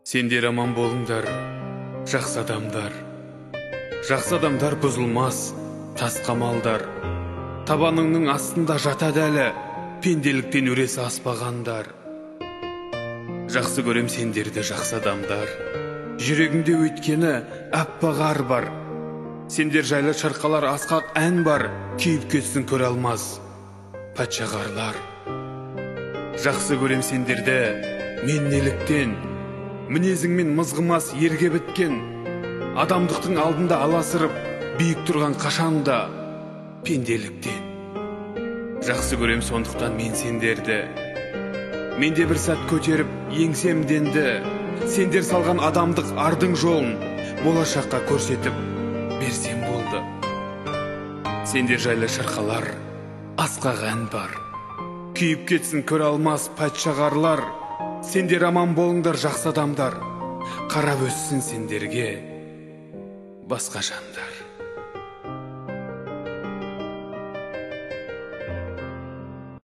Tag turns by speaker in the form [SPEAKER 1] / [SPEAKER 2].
[SPEAKER 1] Сендер аман болыңдар, жақсы адамдар. Жақсы адамдар бұзылмас, тас қамалдар. Табаныңның астында жатады әлі, пенделіктен өресі аспағандар. Жақсы көрем сендерді, жақсы адамдар. Жүрегіңде өйткені аппақ ар бар. Сендер жайлы шырқалар, асқақ ән бар. Күйіп кетсін көре алмас патшағарлар. Жақсы көрем сендерді, мен неліктен, мінезіңмен мызғымас ерге біткен, адамдықтың алдында аласырып, биік тұрған қашанда пенделіктен. Жақсы көрем сондықтан мен сендерді, менде бір сәт көтеріп еңсемденді. Сендер салған адамдық ардың жолын болашаққа көрсетіп берсем болды. Сендер жайлы шырқалар, асқақ ән бар. Күйіп кетсін көре алмас патшағарлар. Сендер аман болыңдар, жақсы адамдар. Қарап өссін сендерге басқа жандар.